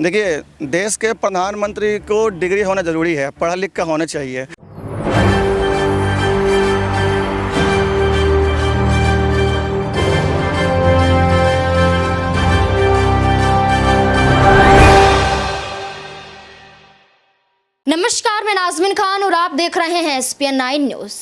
देखिए, देश के प्रधानमंत्री को डिग्री होना ज़रूरी है, पढ़ा लिख कर होना चाहिए। नमस्कार, मैं नाज़मीन खान और आप देख रहे हैं SPN 9 न्यूज़।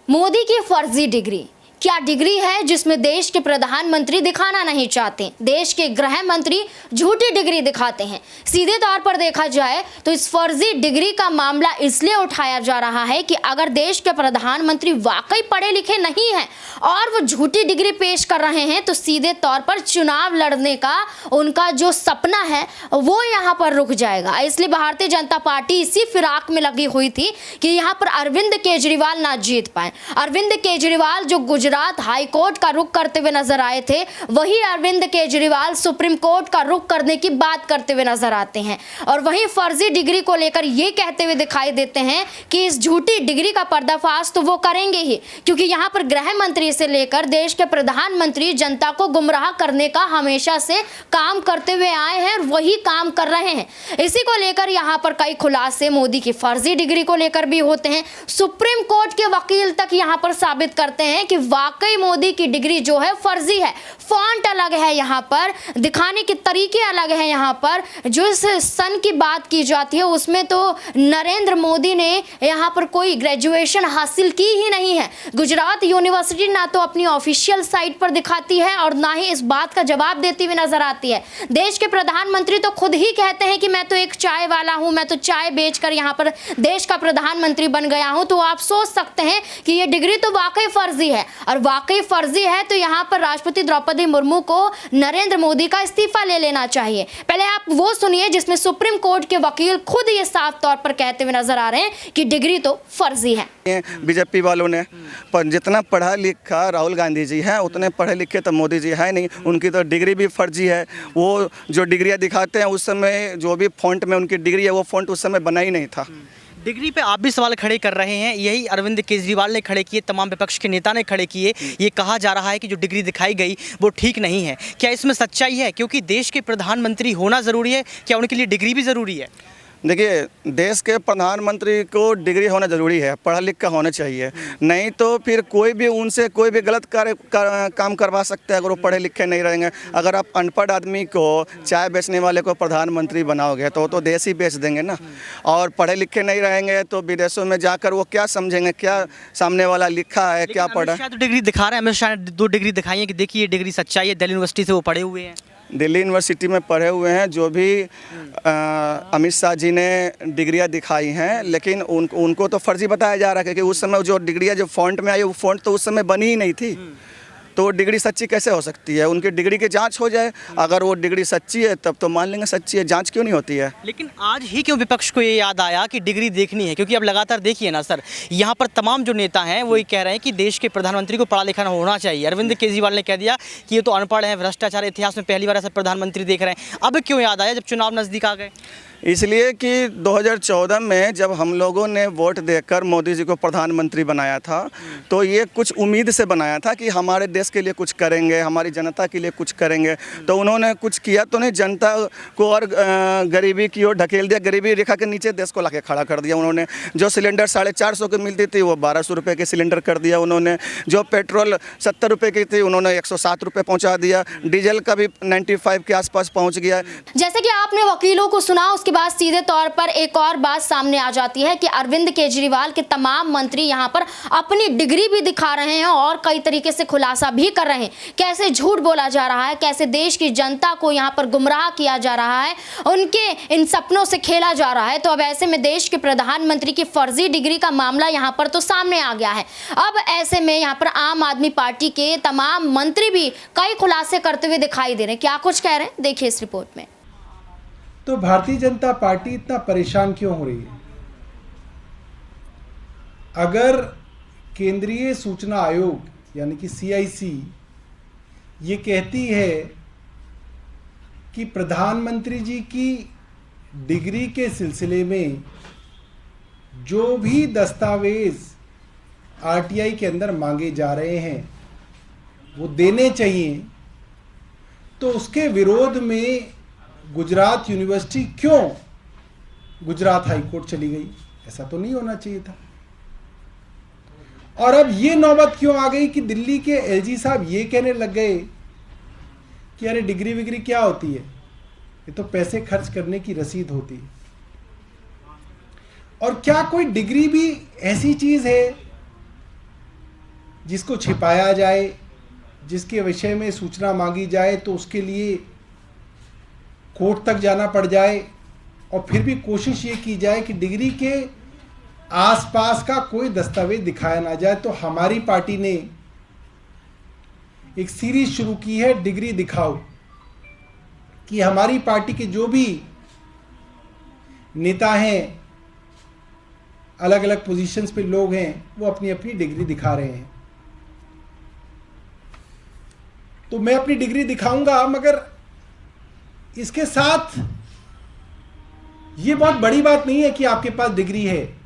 मोदी की फर्जी डिग्री क्या डिग्री है जिसमें देश के प्रधानमंत्री दिखाना नहीं चाहते? देश के गृह मंत्री झूठी डिग्री दिखाते हैं। सीधे तौर पर देखा जाए तो इस फर्जी डिग्री का मामला इसलिए उठाया जा रहा है कि अगर देश के प्रधानमंत्री वाकई पढ़े लिखे नहीं हैं और वो झूठी डिग्री पेश कर रहे हैं तो सीधे तौर पर चुनाव लड़ने का उनका जो सपना है वो यहाँ पर रुक जाएगा। इसलिए भारतीय जनता पार्टी इसी फिराक में लगी हुई थी कि यहाँ पर अरविंद केजरीवाल ना जीत पाए। अरविंद केजरीवाल जो गुजरात हाई कोर्ट का रुख करते हुए नजर आए थे, वही अरविंद केजरीवाल सुप्रीम कोर्ट का रुख करने की बात करते हुए नजर आते हैं और वहीं फर्जी डिग्री को लेकर ये कहते हुए दिखाई देते हैं कि इस झूठी डिग्री का पर्दाफाश तो वो करेंगे ही, क्योंकि यहाँ पर गृह मंत्री से लेकर देश के प्रधानमंत्री जनता को गुमराह करने का हमेशा से काम करते हुए आए हैं और वही काम कर रहे हैं। इसी को लेकर यहाँ पर कई खुलासे मोदी की फर्जी डिग्री को लेकर भी होते हैं। सुप्रीम कोर्ट के वकील तक यहाँ पर साबित करते हैं कि वाकई मोदी की डिग्री जो है फर्जी है। फॉन्ट अलग है, यहाँ पर दिखाने के तरीके अलग हैं। यहाँ पर जो इस सन की बात की जाती है उसमें तो नरेंद्र मोदी ने यहाँ पर कोई ग्रेजुएशन हासिल की ही नहीं है। गुजरात यूनिवर्सिटी ना तो अपनी ऑफिशियल साइट पर दिखाती है और ना ही इस बात का जवाब देती हुई नजर आती है। देश के प्रधानमंत्री तो खुद ही कहते हैं कि मैं तो एक चाय वाला हूँ, मैं तो चाय बेचकर यहाँ पर देश का प्रधानमंत्री बन गया हूँ। तो आप सोच सकते हैं कि ये डिग्री तो वाकई फर्जी है और वाकई फर्जी है तो यहाँ पर राष्ट्रपति द्रौपदी मुर्मू को नरेंद्र मोदी का इस्तीफा ले लेना चाहिए। पहले आप वो सुनिए जिसमें सुप्रीम कोर्ट के वकील खुद ये साफ तौर पर कहते हुए नजर आ रहे हैं कि डिग्री तो फर्जी है। बीजेपी वालों ने पर जितना पढ़ा लिखा राहुल गांधी जी हैं उतने पढ़े लिखे तो मोदी जी है नहीं, उनकी तो डिग्री भी फर्जी है। वो जो डिग्रियाँ दिखाते हैं उस समय जो भी फॉन्ट में उनकी डिग्री है वो फॉन्ट उस समय बना ही नहीं था। डिग्री पे आप भी सवाल खड़े कर रहे हैं, यही अरविंद केजरीवाल ने खड़े किए, तमाम विपक्ष के नेता ने खड़े किए। ये कहा जा रहा है कि जो डिग्री दिखाई गई वो ठीक नहीं है। क्या इसमें सच्चाई है? क्योंकि देश के प्रधानमंत्री होना ज़रूरी है, क्या उनके लिए डिग्री भी ज़रूरी है? देखिए, देश के प्रधानमंत्री को डिग्री होना ज़रूरी है, पढ़ा लिख कर होना चाहिए। नहीं तो फिर कोई भी उनसे कोई भी गलत काम करवा सकते हैं अगर वो पढ़े लिखे नहीं रहेंगे। अगर आप अनपढ़ आदमी को, चाय बेचने वाले को प्रधानमंत्री बनाओगे तो देश ही बेच देंगे ना। और पढ़े लिखे नहीं रहेंगे तो विदेशों में जाकर वो क्या समझेंगे, क्या सामने वाला लिखा है, क्या पढ़ा है। तो डिग्री दिखा रहे हैं, अमित शाह ने 2 डिग्री दिखाई है कि देखिए ये डिग्री सच्चाई है, दिल्ली यूनिवर्सिटी से वो पढ़े हुए हैं। दिल्ली यूनिवर्सिटी में पढ़े हुए हैं जो भी अमित शाह जी ने डिग्रियां दिखाई हैं, लेकिन उनको तो फर्जी बताया जा रहा है कि उस समय जो डिग्रियां जो फॉन्ट में आई वो फॉन्ट तो उस समय बनी ही नहीं थी। तो डिग्री सच्ची कैसे हो सकती है? उनकी डिग्री की जांच हो जाए, अगर वो डिग्री सच्ची है तब तो मान लेंगे सच्ची है, जांच क्यों नहीं होती है? लेकिन आज ही क्यों विपक्ष को ये याद आया कि डिग्री देखनी है? क्योंकि अब लगातार देखिए ना सर, यहाँ पर तमाम जो नेता हैं वो ये कह रहे हैं कि देश के प्रधानमंत्री को पढ़ा लिखा होना चाहिए। अरविंद केजरीवाल ने कह दिया कि ये तो अनपढ़ है, भ्रष्टाचार, इतिहास में पहली बार ऐसा प्रधानमंत्री देख रहे हैं। अब क्यों याद आया जब चुनाव नज़दीक आ गए? इसलिए कि 2014 में जब हम लोगों ने वोट देकर मोदी जी को प्रधानमंत्री बनाया था तो ये कुछ उम्मीद से बनाया था कि हमारे देश के लिए कुछ करेंगे, हमारी जनता के लिए कुछ करेंगे। तो उन्होंने कुछ किया तो नहीं, जनता को और गरीबी की ओर ढकेल दिया, गरीबी रेखा के नीचे देश को लाके खड़ा कर दिया उन्होंने। जो सिलेंडर 450 की मिलती थी वो 1200 रुपये के सिलेंडर कर दिया उन्होंने। जो पेट्रोल 70 रुपये की थी उन्होंने 107 रुपये पहुँचा दिया। डीजल का भी 95 के आसपास पहुँच गया। जैसे कि आपने वकीलों को सुना, उसके बाद सीधे तौर पर एक और बात सामने आ जाती है कि अरविंद केजरीवाल के तमाम मंत्री यहाँ पर अपनी डिग्री भी दिखा रहे हैं और कई तरीके से खुलासा भी कर रहे हैं। कैसे झूठ बोला जा रहा है, कैसे देश की जनता को यहाँ पर गुमराह किया जा रहा है, उनके इन सपनों से खेला जा रहा है। तो अब ऐसे में देश के प्रधानमंत्री की फर्जी डिग्री का मामला यहाँ पर तो सामने आ गया है। अब ऐसे में यहाँ पर आम आदमी पार्टी के तमाम मंत्री भी कई खुलासे करते हुए दिखाई दे रहे हैं। क्या कुछ कह रहे हैं, देखिए इस रिपोर्ट में। तो भारतीय जनता पार्टी इतना परेशान क्यों हो रही है? अगर केंद्रीय सूचना आयोग यानी कि CIC ये कहती है कि प्रधानमंत्री जी की डिग्री के सिलसिले में जो भी दस्तावेज RTI के अंदर मांगे जा रहे हैं वो देने चाहिए, तो उसके विरोध में गुजरात यूनिवर्सिटी क्यों गुजरात हाई कोर्ट चली गई? ऐसा तो नहीं होना चाहिए था। और अब ये नौबत क्यों आ गई कि दिल्ली के एलजी साहब ये कहने लग गए कि अरे डिग्री विग्री क्या होती है, ये तो पैसे खर्च करने की रसीद होती है। और क्या कोई डिग्री भी ऐसी चीज है जिसको छिपाया जाए, जिसके विषय में सूचना मांगी जाए तो उसके लिए कोर्ट तक जाना पड़ जाए, और फिर भी कोशिश ये की जाए कि डिग्री के आसपास का कोई दस्तावेज दिखाया ना जाए? तो हमारी पार्टी ने एक सीरीज शुरू की है, डिग्री दिखाओ, कि हमारी पार्टी के जो भी नेता हैं, अलग अलग पोजीशंस पे लोग हैं, वो अपनी अपनी डिग्री दिखा रहे हैं। तो मैं अपनी डिग्री दिखाऊंगा, मगर इसके साथ ये बहुत बड़ी बात नहीं है कि आपके पास डिग्री है।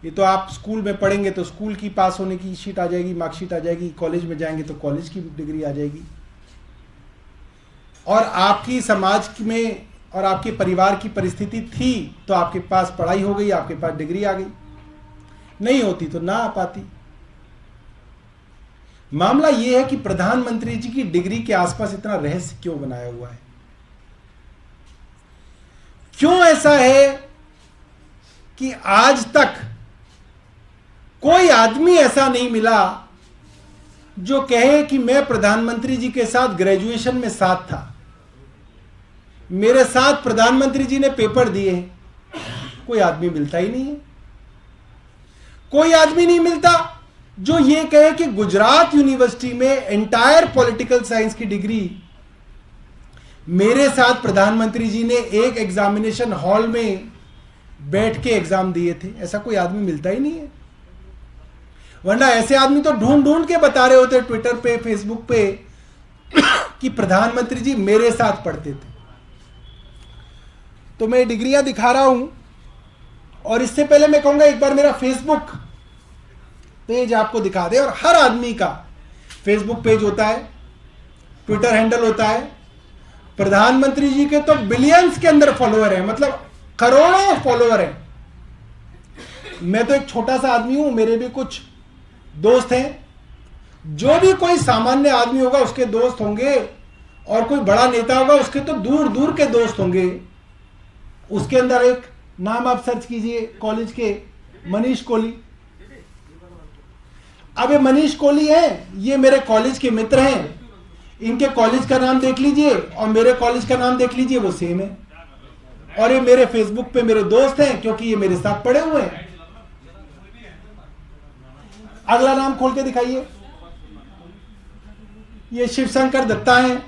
ये तो आप स्कूल में पढ़ेंगे तो स्कूल की पास होने की शीट आ जाएगी, मार्कशीट आ जाएगी, कॉलेज में जाएंगे तो कॉलेज की डिग्री आ जाएगी, और आपकी समाज में और आपके परिवार की परिस्थिति थी तो आपके पास पढ़ाई हो गई, आपके पास डिग्री आ गई, नहीं होती तो ना आ पाती। मामला यह है कि प्रधानमंत्री जी की डिग्री के आसपास इतना रहस्य क्यों बनाया हुआ है? क्यों ऐसा है कि आज तक कोई आदमी ऐसा नहीं मिला जो कहे कि मैं प्रधानमंत्री जी के साथ ग्रेजुएशन में साथ था, मेरे साथ प्रधानमंत्री जी ने पेपर दिए? कोई आदमी मिलता ही नहीं है। कोई आदमी नहीं मिलता जो ये कहे कि गुजरात यूनिवर्सिटी में एंटायर पॉलिटिकल साइंस की डिग्री मेरे साथ प्रधानमंत्री जी ने एक एग्जामिनेशन हॉल में बैठ के एग्जाम दिए थे। ऐसा कोई आदमी मिलता ही नहीं है। वरना ऐसे आदमी तो ढूंढ ढूंढ के बता रहे होते ट्विटर पे, फेसबुक पे कि प्रधानमंत्री जी मेरे साथ पढ़ते थे। तो मैं डिग्रियां दिखा रहा हूं, और इससे पहले मैं कहूंगा एक बार मेरा फेसबुक पेज आपको दिखा दे। और हर आदमी का फेसबुक पेज होता है, ट्विटर हैंडल होता है। प्रधानमंत्री जी के तो बिलियंस के अंदर फॉलोअर है, मतलब करोड़ों फॉलोअर है। मैं तो एक छोटा सा आदमी हूं, मेरे भी कुछ दोस्त हैं। जो भी कोई सामान्य आदमी होगा उसके दोस्त होंगे, और कोई बड़ा नेता होगा उसके तो दूर दूर के दोस्त होंगे। उसके अंदर एक नाम आप सर्च कीजिए कॉलेज के, मनीष कोहली। अब ये मनीष कोहली है, ये मेरे कॉलेज के मित्र हैं। इनके कॉलेज का नाम देख लीजिए और मेरे कॉलेज का नाम देख लीजिए, वो सेम है। और ये मेरे फेसबुक पे मेरे दोस्त हैं, क्योंकि ये मेरे साथ पढ़े हुए हैं। अगला नाम खोल के दिखाइए। ये शिवशंकर दत्ता हैं,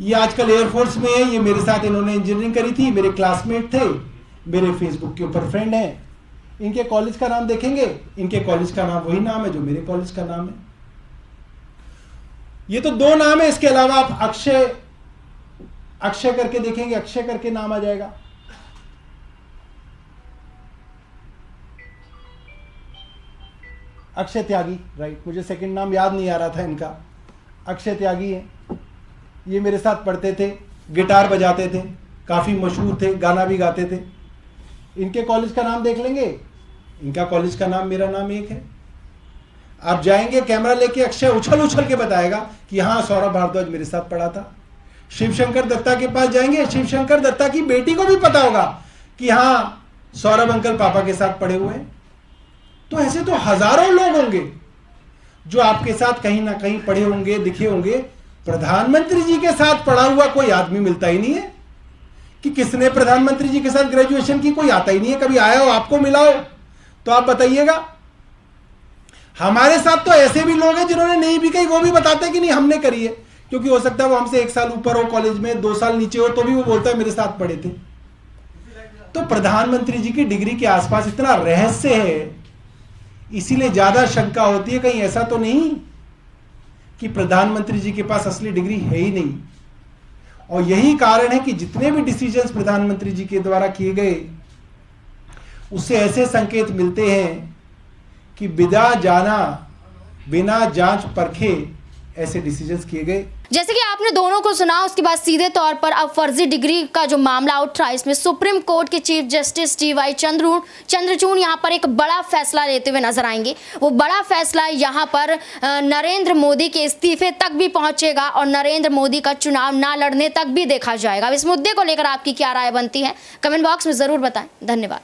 ये आजकल एयरफोर्स में है। ये मेरे साथ इन्होंने इंजीनियरिंग करी थी, मेरे क्लासमेट थे, मेरे फेसबुक के ऊपर फ्रेंड हैं। इनके कॉलेज का नाम देखेंगे, इनके कॉलेज का नाम वही नाम है जो मेरे कॉलेज का नाम है। ये तो दो नाम है, इसके अलावा आप अक्षय करके देखेंगे, अक्षय करके नाम आ जाएगा। अक्षय त्यागी, राइट। मुझे सेकंड नाम याद नहीं आ रहा था इनका। अक्षय त्यागी है, ये मेरे साथ पढ़ते थे, गिटार बजाते थे, काफी मशहूर थे, गाना भी गाते थे। इनके कॉलेज का नाम देख लेंगे, इनका कॉलेज का नाम मेरा नाम एक है। आप जाएंगे कैमरा लेके, अक्षय उछल उछल के बताएगा कि हाँ सौरभ भारद्वाज मेरे साथ पढ़ा था। शिवशंकर दत्ता के पास जाएंगे, शिवशंकर दत्ता की बेटी को भी पता होगा कि हाँ सौरभ अंकल पापा के साथ पढ़े हुए हैं। तो ऐसे तो हजारों लोग होंगे जो आपके साथ कहीं ना कहीं पढ़े होंगे, दिखे होंगे। प्रधानमंत्री जी के साथ पढ़ा हुआ कोई आदमी मिलता ही नहीं है। कि किसने प्रधानमंत्री जी के साथ ग्रेजुएशन की, कोई आता ही नहीं है। कभी आया हो, आपको मिला हो तो आप बताइएगा। हमारे साथ तो ऐसे भी लोग हैं जिन्होंने नहीं भी कही, वो भी बताते हैं कि नहीं हमने करी है, क्योंकि हो सकता है वो हमसे 1 साल ऊपर हो कॉलेज में, 2 साल नीचे हो, तो भी वो बोलता है मेरे साथ पढ़े थे। तो प्रधानमंत्री जी की डिग्री के आसपास इतना रहस्य है, इसीलिए ज्यादा शंका होती है कहीं ऐसा तो नहीं कि प्रधानमंत्री जी के पास असली डिग्री है ही नहीं। और यही कारण है कि जितने भी डिसीजंस प्रधानमंत्री जी के द्वारा किए गए, उससे ऐसे संकेत मिलते हैं कि बिना जांच परखे ऐसे डिसीजंस किए गए। जैसे कि आपने दोनों को सुना, उसके बाद सीधे तौर पर अब फर्जी डिग्री का जो मामला उठ रहा है, इसमें सुप्रीम कोर्ट के चीफ जस्टिस टी.वाई. चंद्रचूड़ यहाँ पर एक बड़ा फैसला लेते हुए नजर आएंगे। वो बड़ा फैसला यहाँ पर नरेंद्र मोदी के इस्तीफे तक भी पहुंचेगा और नरेंद्र मोदी का चुनाव ना लड़ने तक भी देखा जाएगा। इस मुद्दे को लेकर आपकी क्या राय बनती है, कमेंट बॉक्स में जरूर बताएं। धन्यवाद।